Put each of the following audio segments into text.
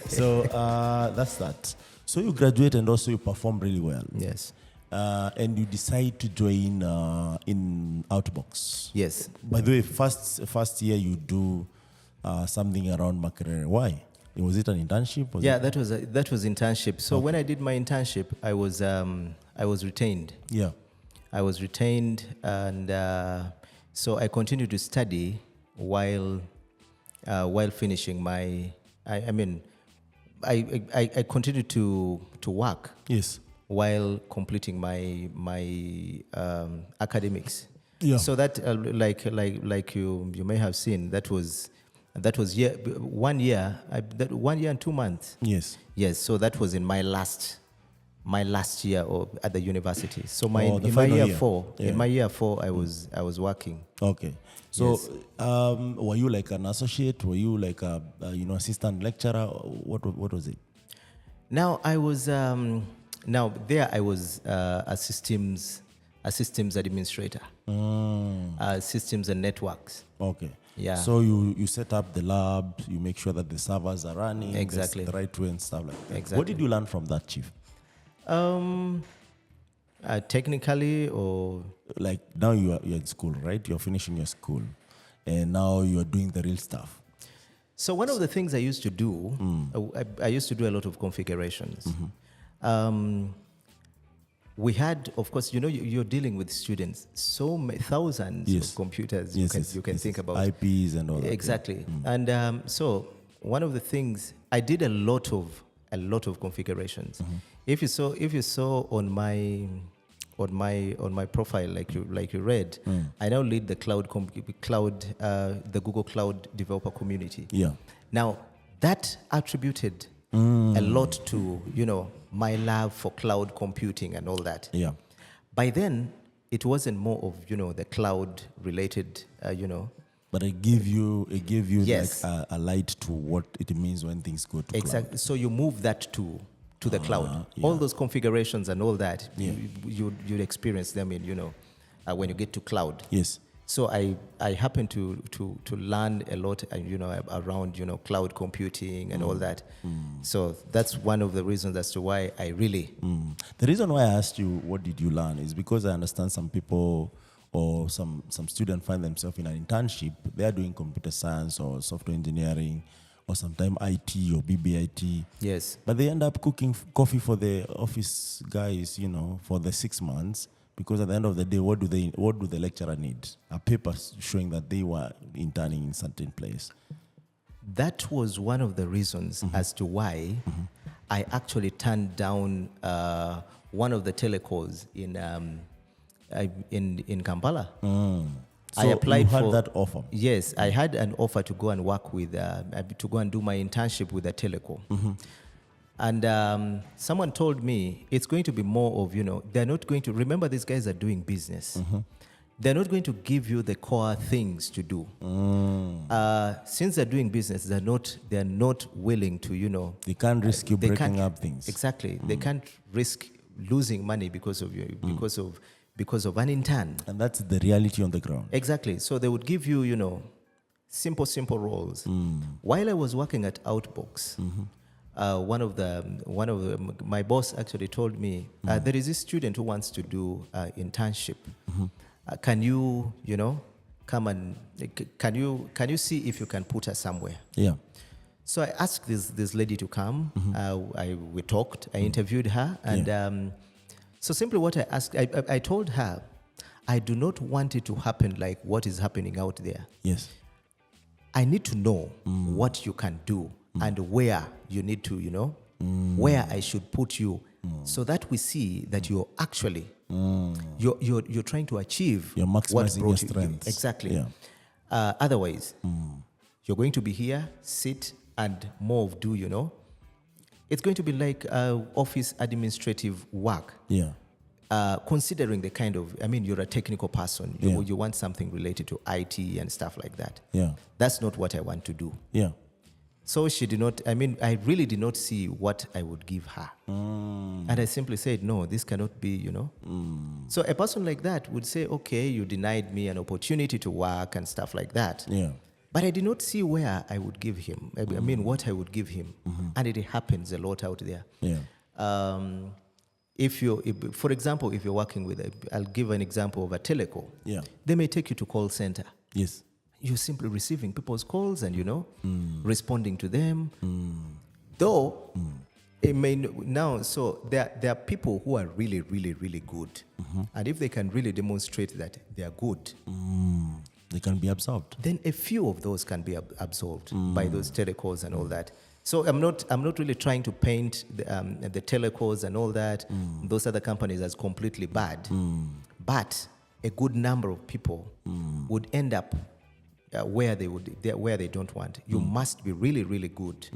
So that's that. So you graduate and also you perform really well. Yes. And you decide to join in Outbox. Yes. By the way, first year you do something around Makerere. Why? Was it an internship? That was internship. So when I did my internship, I was retained. Yeah. I was retained, and so I continued to study while finishing my. I continued to work. Yes. While completing my academics. Yeah. So that like you may have seen, that was 1 year, 1 year and 2 months. Yes. Yes. So that was in my last year at the university. So in my year four, I was working. Okay. So Yes. Were you like an associate? Were you like a assistant lecturer? What was it? Now I was I was a systems administrator. Systems and networks. Okay. Yeah. So you set up the lab, you make sure that the servers are running Exactly the right way and stuff like that. Exactly. What did you learn from that, Chief? Technically, or like now you're in school, right? You're finishing your school, and now you're doing the real stuff. So one of the things I used to do, I used to do a lot of configurations. We had, of course, you're dealing with students, so many thousands of computers you can think about. IPs and all that. Exactly. And so one of the things, I did a lot of configurations. If you saw on my profile, like you read, I now lead the the Google Cloud developer community. Yeah. Now that attributed a lot to my love for cloud computing and all that. Yeah. By then, it wasn't more of the cloud related. But it gave you Yes. like a light to what it means when things go to Exactly. cloud. So you move that to the cloud. Yeah. All those configurations and all that, you'd experience them in when you get to cloud. Yes. So I happen to learn a lot, around cloud computing and all that. So that's one of the reasons as to why I really. The reason why I asked you what did you learn is because I understand some people or some students find themselves in an internship. They are doing computer science or software engineering or sometimes IT or BBIT. Yes. But they end up cooking coffee for the office guys, for the 6 months. Because at the end of the day, what do the lecturer need? A paper showing that they were interning in certain place. That was one of the reasons as to why I actually turned down one of the telecalls in Kampala. So I applied you had for that offer. Yes, I had an offer to go and work with, to go and do my internship with a telecom. And someone told me it's going to be more of, they're not going to, remember these guys are doing business. They're not going to give you the core things to do. Since they're doing business, they're not willing to, They can't risk you breaking up things. Exactly. They can't risk losing money because of you, because of an intern. And that's the reality on the ground. Exactly. So they would give you, simple roles. While I was working at Outbox, my boss actually told me there is this student who wants to do internship. Can you come and can you see if you can put her somewhere? Yeah. So I asked this lady to come. We talked. I interviewed her, and so simply what I asked, I told her, I do not want it to happen like what is happening out there. Yes. I need to know what you can do and where you need to, where I should put you, so that we see that you're actually you're trying to achieve. You're maximizing your strengths. Exactly. Yeah. Otherwise, you're going to be here, sit, and more of do. It's going to be like office administrative work. Yeah. Considering the kind of, you're a technical person. You want something related to IT and stuff like that. Yeah. That's not what I want to do. Yeah. So she did not, I really did not see what I would give her. And I simply said, no, this cannot be, So a person like that would say, okay, you denied me an opportunity to work and stuff like that. Yeah. But I did not see where I would give him. I mean, what I would give him. And it happens a lot out there. Yeah. For example, if you're working with, I'll give an example of a telco. Yeah. They may take you to call center. Yes. You're simply receiving people's calls and, responding to them. Though, it may now, so there are people who are really, really, really good. And if they can really demonstrate that they are good, they can be absorbed. then a few of those can be absorbed by those telecos and all that. So I'm not really trying to paint the telecos and all that, those other companies as completely bad. But a good number of people would end up where they don't want. You must be really, really good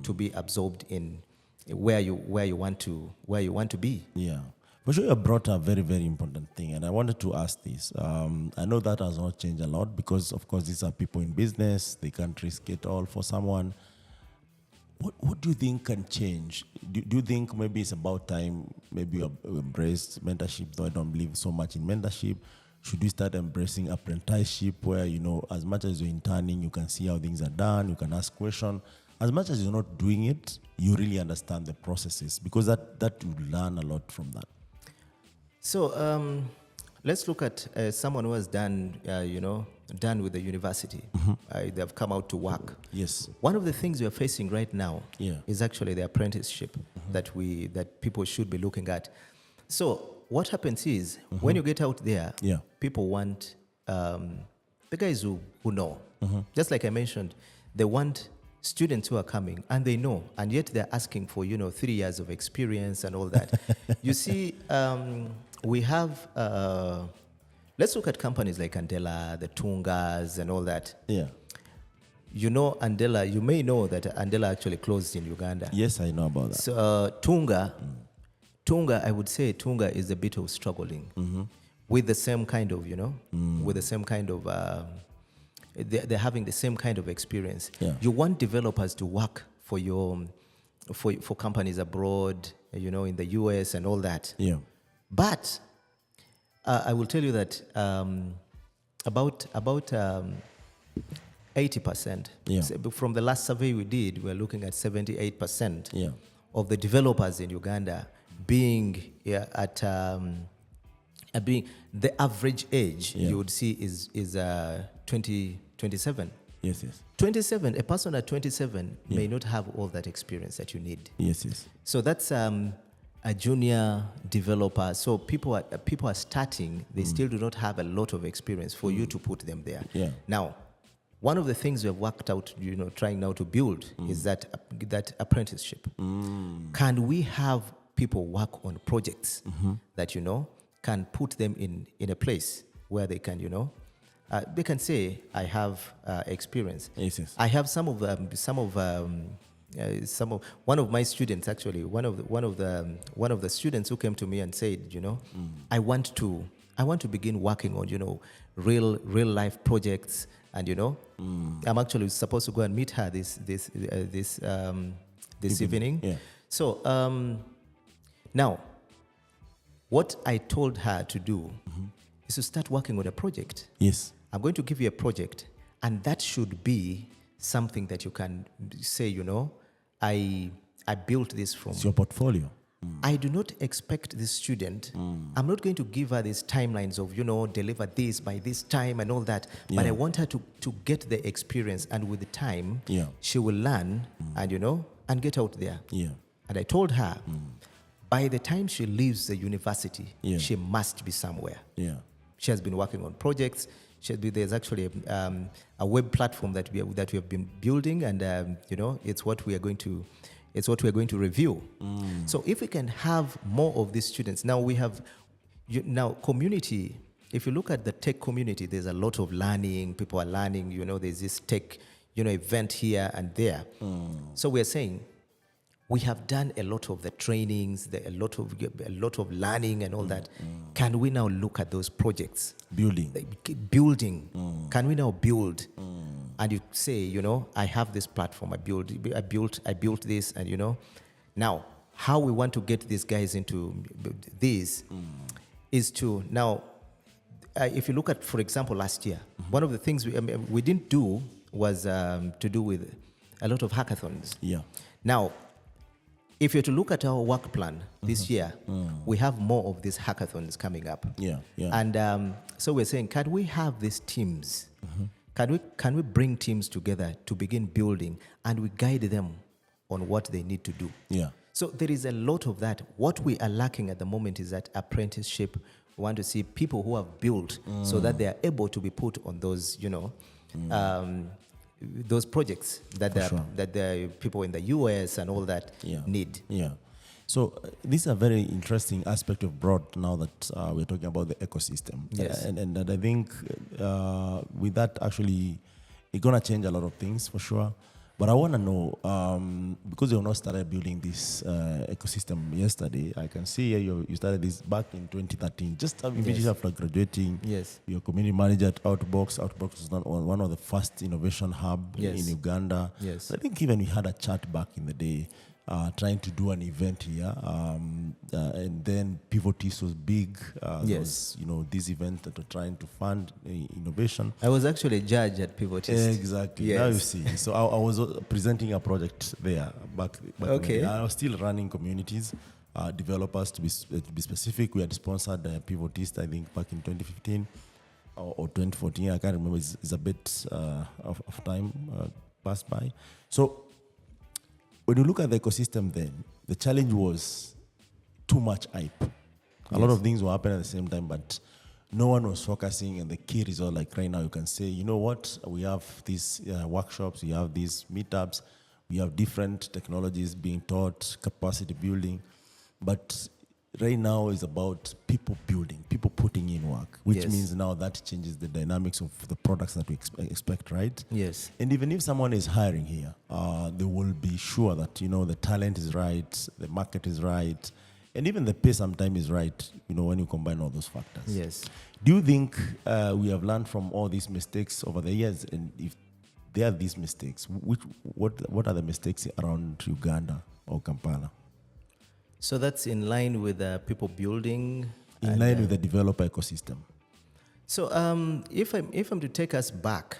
to be absorbed in where you want to be. Yeah. But you brought a very, very important thing, and I wanted to ask this. I know that has not changed a lot because, of course, these are people in business. They can't risk it all for someone. What do you think can change? Do you think maybe it's about time maybe you embrace mentorship, though I don't believe so much in mentorship? Should we start embracing apprenticeship where, as much as you're interning, you can see how things are done, you can ask questions. As much as you're not doing it, you really understand the processes because that you learn a lot from that. So let's look at someone who has done with the university. They've come out to work. Yes. One of the things we are facing right now Yeah. is actually the apprenticeship that people should be looking at. So what happens is when you get out there, people want the guys who know. Just like I mentioned, they want students who are coming and they know, and yet they're asking for 3 years of experience and all that. You see, we have let's look at companies like Andela, the Tungas and all that. Yeah. Andela, you may know that Andela actually closed in Uganda. Yes, I know about that. So Tunga, I would say Tunga is a bit of struggling with the same kind of, with the same kind of, they're having the same kind of experience. Yeah. You want developers to work for for companies abroad, in the US and all that. Yeah. But I will tell you that about 80%. Yeah. From the last survey we did, we're looking at 78% Yeah. of the developers in Uganda being being the average age you would see is 27. Yes, yes. 27. A person at 27 may not have all that experience that you need. Yes, yes. So that's a junior developer. So people are starting. They still do not have a lot of experience for you to put them there. Yeah. Now, one of the things we have worked out, trying now to build is that apprenticeship. Can we have people work on projects that can put them in a place where they can they can say, I have experience. Yes, yes. I have one of my students, actually, one of the students who came to me and said, I want to begin working on real life projects, and I'm actually supposed to go and meet her this evening. Yeah. So now, what I told her to do is to start working on a project. Yes. I'm going to give you a project, and that should be something that you can say, I built this from. It's your portfolio. I do not expect this student. I'm not going to give her these timelines of, deliver this by this time and all that. But I want her to get the experience, and with the time, she will learn and get out there. Yeah. And I told her, by the time she leaves the university, she must be somewhere. Yeah. She has been working on projects. There's actually a web platform that we have been building, and it's what we are going to review. So if we can have more of these students, now we have community. If you look at the tech community, there's a lot of learning. People are learning. There's this tech event here and there. So we are saying, we have done a lot of the trainings, a lot of learning and all that. Can we now look at those projects? Building. Can we now build? And you say, I have this platform. I built this, and now how we want to get these guys into this is to now. If you look at, for example, last year, one of the things we didn't do was to do with a lot of hackathons. Yeah. Now, if you're to look at our work plan this year, we have more of these hackathons coming up. Yeah. Yeah. And so we're saying, can we have these teams? Can we bring teams together to begin building, and we guide them on what they need to do? Yeah. So there is a lot of that. What we are lacking at the moment is that apprenticeship. We want to see people who have built so that they are able to be put on those, those projects that the people in the US and all that need. Yeah. So this is a very interesting aspect of broad now that we're talking about the ecosystem. Yes. And I think with that, actually, it's going to change a lot of things for sure. But I want to know, because you've not started building this ecosystem yesterday, I can see you started this back in 2013, just immediately after graduating. Yes. You're a community manager at Outbox. Outbox was one of the first innovation hub in Uganda. Yes. I think even we had a chat back in the day, trying to do an event here, and then Pt3 was big. There was, this event that were trying to fund innovation. I was actually a judge at Pt3. Exactly. Yes. Now you see. So I was presenting a project there back Okay. then. I was still running communities, developers to be specific. We had sponsored Pt3, I think, back in 2015 or 2014. I can't remember. It's a bit of time passed by. So when you look at the ecosystem then, the challenge was too much hype. A lot of things were happening at the same time, but no one was focusing, and the key result, like right now, you can say, you know what, we have these workshops, we have these meetups, we have different technologies being taught, capacity building, but right now is about people building, people putting in work, which means now that changes the dynamics of the products that we expect, right? Yes. And even if someone is hiring here, they will be sure that, the talent is right, the market is right, and even the pay sometimes is right, when you combine all those factors. Yes. Do you think we have learned from all these mistakes over the years? And if there are these mistakes, what are the mistakes around Uganda or Kampala? So that's in line with people building. In line with the developer ecosystem. So if I'm to take us back,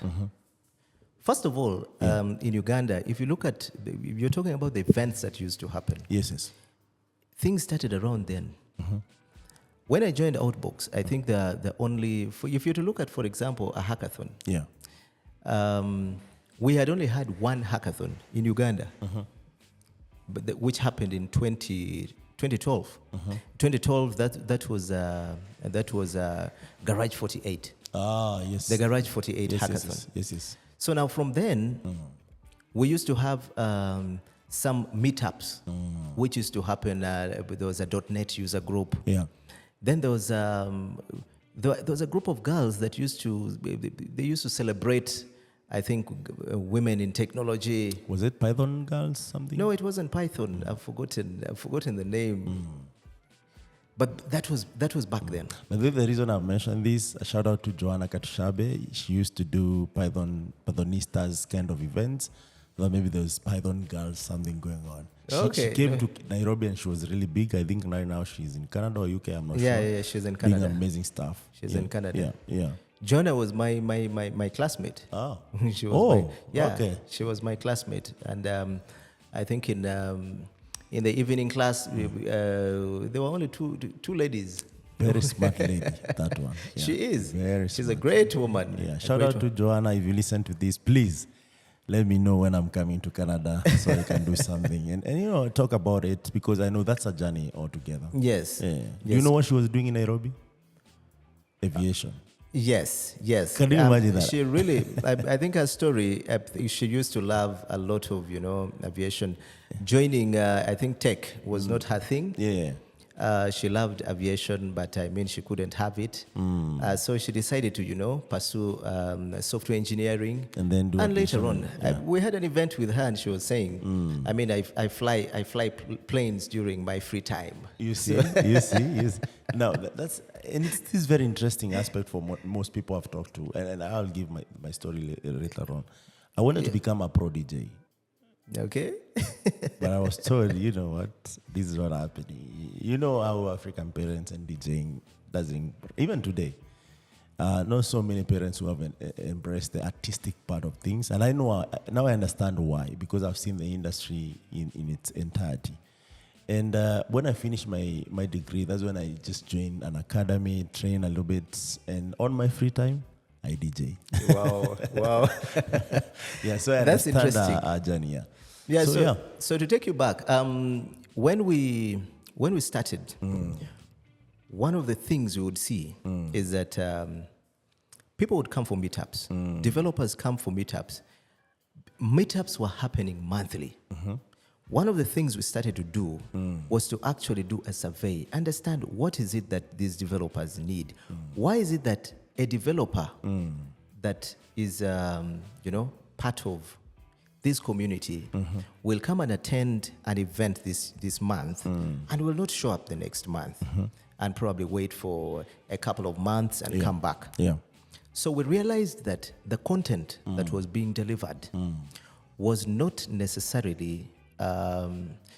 first of all, in Uganda, if you look at, you're talking about the events that used to happen. Yes. Things started around then. When I joined Outbox, I think the only, if you're to look at, for example, a hackathon, we had only had one hackathon in Uganda. But which happened in 2012. 2012, that was Garage 48. Ah, yes. The Garage 48 hackathon. Yes. So now from then, we used to have some meetups, which used to happen. There was a .NET user group. Yeah. Then there was a group of girls that used to celebrate, I think, women in technology. Was it Python Girls something? No, it wasn't Python. I've forgotten the name. But that was back then. But the reason I've mentioned this, a shout out to Joanna Katushabe. She used to do Pythonistas kind of events. So maybe there was Python Girls something going on. She came to Nairobi and she was really big. I think right now she's in Canada or UK. I'm not sure. Yeah, she's in Canada. Doing amazing stuff. She's in Canada. Yeah. Jonah was my classmate. Oh. She was okay. She was my classmate, and I think in the evening class there were only two ladies. Very smart lady, that one. Yeah. She is. She's smart. a great woman. Yeah. Shout out to Joanna. If you listen to this, please let me know when I'm coming to Canada so I can do something and talk about it, because I know that's a journey altogether. Yes. Yeah. Do you know what she was doing in Nairobi? Aviation. Yes. Can you imagine that? She really, I think her story, she used to love a lot of, aviation. Joining, I think tech was not her thing. Yeah. She loved aviation, but she couldn't have it. So she decided to, pursue software engineering. And then do and later on, yeah. we had an event with her, and she was saying, I fly planes during my free time. You see. Now, and it's this very interesting aspect for most people I've talked to, and I'll give my story later on. I wanted to become a pro DJ. Okay. But I was told, you know what, this is not happening. You know how African parents and DJing doesn't, even today. Not so many parents who have embraced the artistic part of things. And I know, now I understand why, because I've seen the industry in its entirety. And when I finished my degree, that's when I just joined an academy, train a little bit, and on my free time, I DJ. Wow. Yeah, so I That's understand interesting. our journey, yeah. Yeah, so to take you back, when we started, one of the things we would see is that people would come for meetups. Developers come for meetups. Meetups were happening monthly. One of the things we started to do was to actually do a survey, understand what is it that these developers need. Why is it that a developer that is, part of this community will come and attend an event this month and will not show up the next month and probably wait for a couple of months and come back. Yeah. So we realized that the content that was being delivered was not necessarily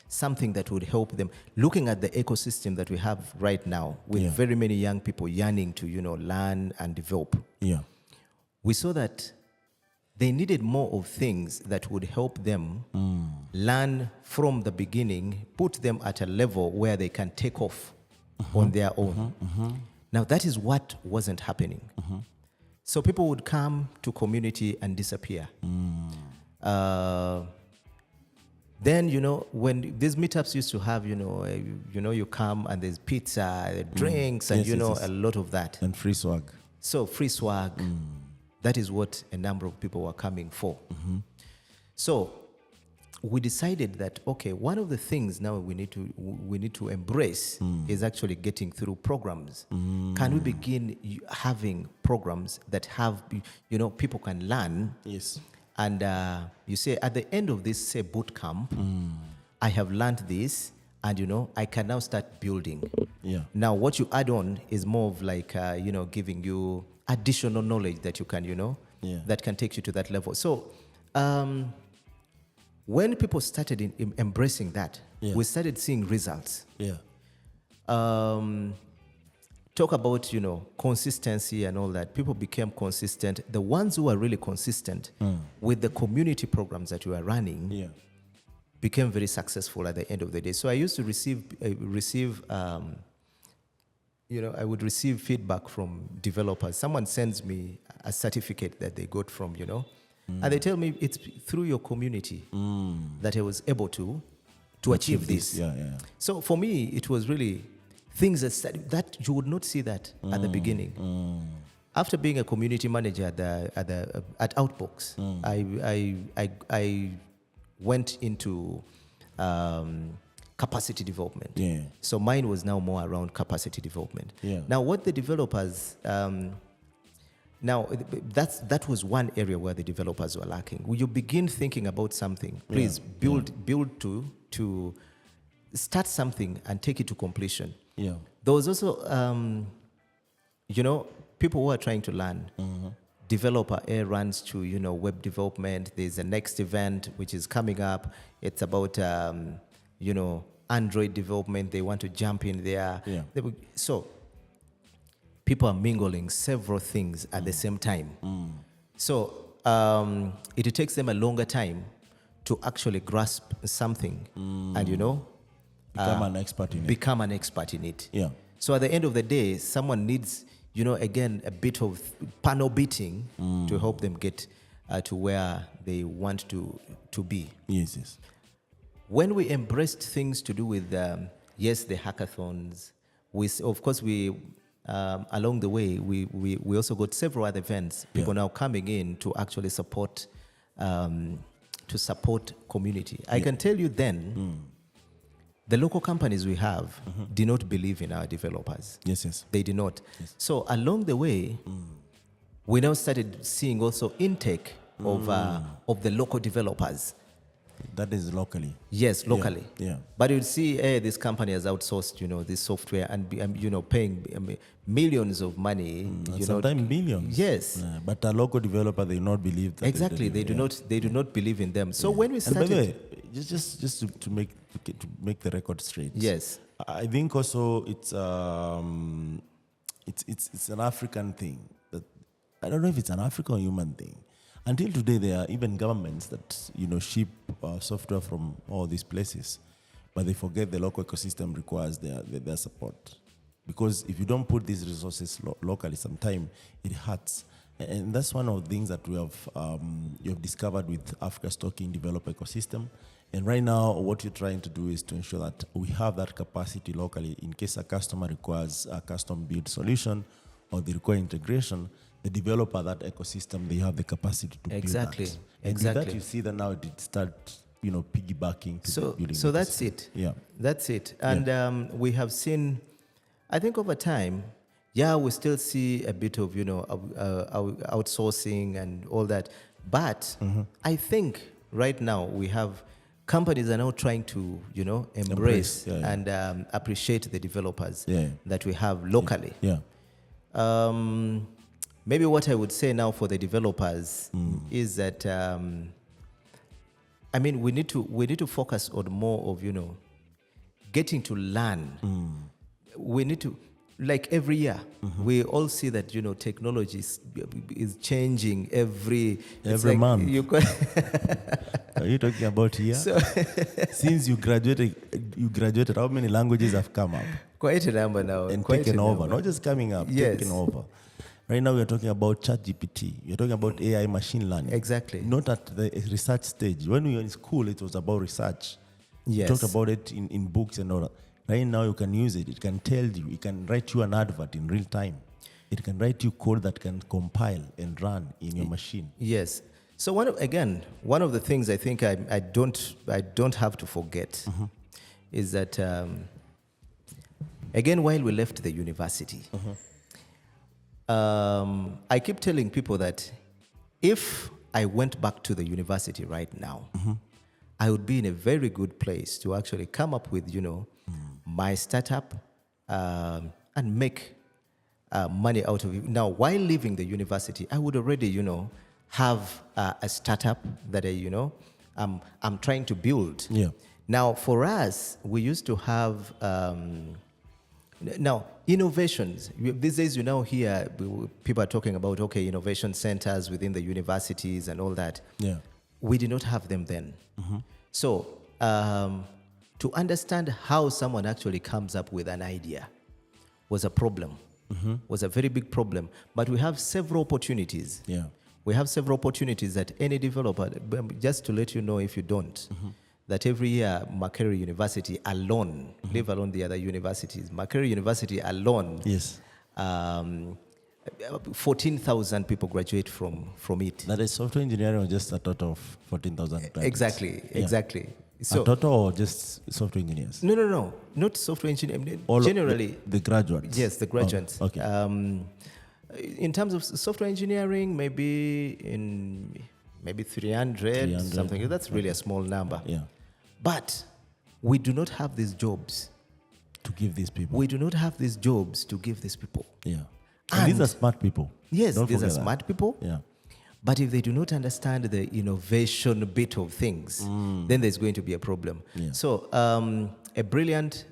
something that would help them. Looking at the ecosystem that we have right now, with very many young people yearning to, learn and develop, we saw that they needed more of things that would help them learn from the beginning, put them at a level where they can take off on their own. Now, that is what wasn't happening. So people would come to community and disappear. Then, when these meetups used to have, you come and there's pizza, drinks, and, a lot of that. And free swag. So free swag, that is what a number of people were coming for. So we decided that, okay, one of the things now we need to embrace is actually getting through programs. Can we begin having programs that have, people can learn? Yes. And you say, at the end of this, say, boot camp, I have learned this, and, I can now start building. Yeah. Now, what you add on is more of like, giving you additional knowledge that you can, that can take you to that level. So when people started in embracing that, we started seeing results. Yeah. Talk about, consistency and all that. People became consistent. The ones who are really consistent with the community programs that we are running became very successful at the end of the day. So I used to I would receive feedback from developers. Someone sends me a certificate that they got from, and they tell me it's through your community that I was able to achieve this. Yeah. So for me, it was really things that you would not see that at the beginning. After being a community manager at Outbox, I went into capacity development. Yeah. So mine was now more around capacity development. Yeah. Now, what the developers that was one area where the developers were lacking. When you begin thinking about something, please build to start something and take it to completion. Yeah. There was also, people who are trying to learn. Developer A runs to, web development. There's a next event which is coming up. It's about, Android development. They want to jump in there. Yeah. So people are mingling several things at the same time. So it takes them a longer time to actually grasp something and, Become an expert in it. Become an expert in it. Yeah. So at the end of the day, someone needs, again, a bit of panel beating to help them get to where they want to be. Yes. When we embraced things to do with, the hackathons, along the way, we also got several other events. People now coming in to actually support community. I can tell you then, the local companies we have did not believe in our developers. Yes. They did not. Yes. So along the way, we now started seeing also intake of the local developers. That is locally. Yes, locally. Yeah. But you'd see, this company has outsourced, this software and, paying millions of money. Sometimes millions. Yes. But a local developer, they not believe that. Exactly. They do not believe in them. So when we started. And by the way, just to make the record straight. Yes. I think also it's an African thing that I don't know if it's an African or human thing. Until today, there are even governments that ship software from all these places, but they forget the local ecosystem requires their support. Because if you don't put these resources locally, sometimes it hurts. And that's one of the things that you have discovered with Africa's Talking Developer ecosystem. And right now, what you're trying to do is to ensure that we have that capacity locally in case a customer requires a custom-built solution or they require integration, the developer, that ecosystem, they have the capacity to build that. And with that, you see that now it start, piggybacking to building. So that's it. Yeah. That's it. And we have seen, I think over time, we still see a bit of, outsourcing and all that. But I think right now we have companies are now trying to, embrace and appreciate the developers that we have locally. Maybe what I would say now for the developers is that, we need to focus on more of, getting to learn. We need to, like every year, we all see that, technology is changing every month. Are you talking about here? Since you graduated, how many languages have come up? Quite a number now. And taken over, not just coming up, taken over. Right now, we're talking about ChatGPT. We're talking about AI machine learning. Exactly. Not at the research stage. When we were in school, it was about research. Yes. We talked about it in books and all that. Right now, you can use it. It can tell you. It can write you an advert in real time. It can write you code that can compile and run in your machine. Yes. So one of the things I think I don't have to forget is that again, while we left the university, I keep telling people that if I went back to the university right now, I would be in a very good place to actually come up with, my startup and make money out of it. Now, while leaving the university, I would already, have a startup that I'm trying to build. Yeah. Now, for us, we used to have now innovations. These days, you now hear people are talking about innovation centers within the universities and all that. Yeah. We did not have them then. So to understand how someone actually comes up with an idea was a problem. Was a very big problem. But we have several opportunities. Yeah. We have several opportunities that any developer, just to let you know if you don't, that every year Makerere University alone, leave alone the other universities, Makerere University alone, 14,000 people graduate from it. That is software engineering or just a total of 14,000 graduates? Exactly. So, a total or just software engineers? No. Not software engineering. All generally. The graduates? Yes, the graduates. Oh, okay. In terms of software engineering, maybe 300, something. That's really a small number. Yeah. But we do not have these jobs to give these people. We do not have these jobs to give these people. Yeah. And these are smart people. Yes, Don't these are forget that. smart people. Yeah. But if they do not understand the innovation bit of things, then there's going to be a problem. Yeah. So a brilliant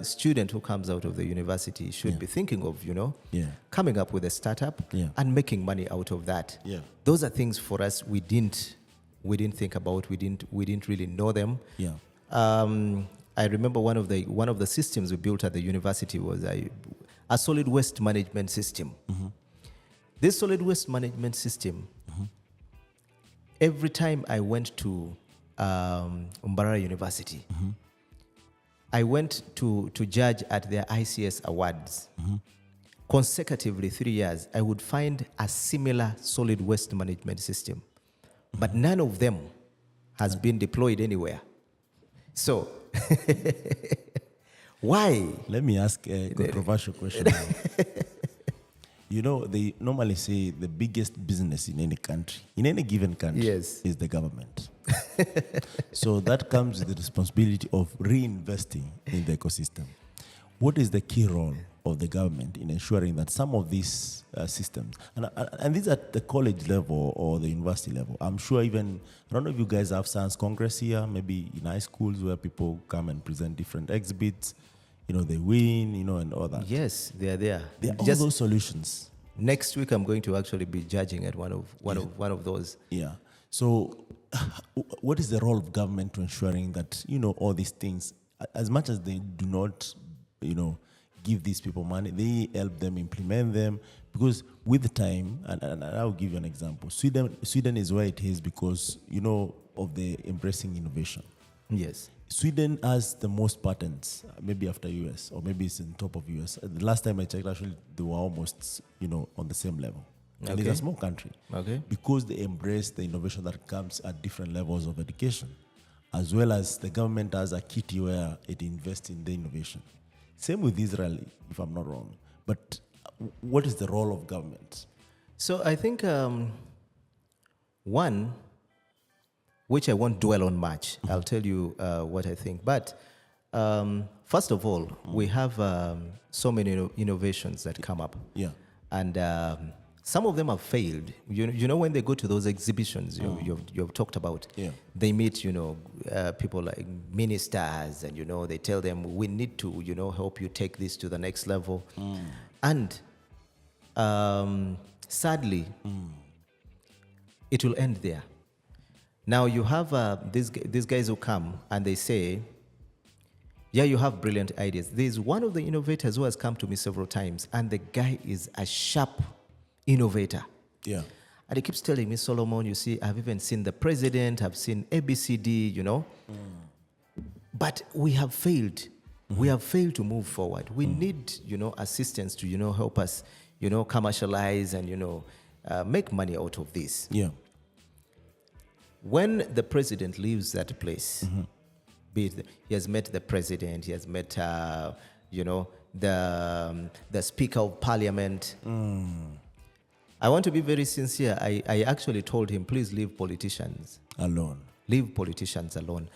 student who comes out of the university should be thinking of, coming up with a startup and making money out of that. Yeah. Those are things for us we didn't think about. We didn't really know them. Yeah. I remember one of the systems we built at the university was a solid waste management system. This solid waste management system, every time I went to Mbarara University, I went to judge at their ICS awards. Consecutively 3 years, I would find a similar solid waste management system, but none of them has been deployed anywhere. So, why? Let me ask a controversial question. They normally say the biggest business in any country, in any given country, is the government. So that comes with the responsibility of reinvesting in the ecosystem. What is the key role of the government in ensuring that some of these systems, and these at the college level or the university level, I'm sure even, I don't know if you guys have science congress here, maybe in high schools where people come and present different exhibits, they win, and all that. Yes, they are there. All those solutions, Next week, I'm going to actually be judging at one of those. Yeah. So, what is the role of government to ensuring that all these things, as much as they do not, give these people money, they help them implement them, because with the time, and I'll give you an example. Sweden is where it is because of the embracing innovation. Yes. Sweden has the most patents, maybe after US, or maybe it's in top of US. The last time I checked, actually, they were almost, on the same level. And it's a small country. Okay. Because they embrace the innovation that comes at different levels of education, as well as the government has a kitty where it invests in the innovation. Same with Israel, if I'm not wrong. But what is the role of government? So I think one, which I won't dwell on much. I'll tell you what I think. But first of all, we have so many innovations that come up. Yeah. And some of them have failed. You know, when they go to those exhibitions you've talked about, they meet, people like ministers, and, they tell them, we need to, help you take this to the next level. And sadly, it will end there. Now you have these guys who come and they say, yeah, you have brilliant ideas. There's one of the innovators who has come to me several times, and the guy is a sharp innovator. Yeah. And he keeps telling me, Solomon, you see, I've even seen the president, I've seen ABCD, but we have failed. We have failed to move forward. We need, assistance to, help us, commercialize and, make money out of this. Yeah. When the president leaves that place, be it he has met the president, he has met, the Speaker of Parliament. I want to be very sincere. I actually told him, please leave politicians alone. Leave politicians alone.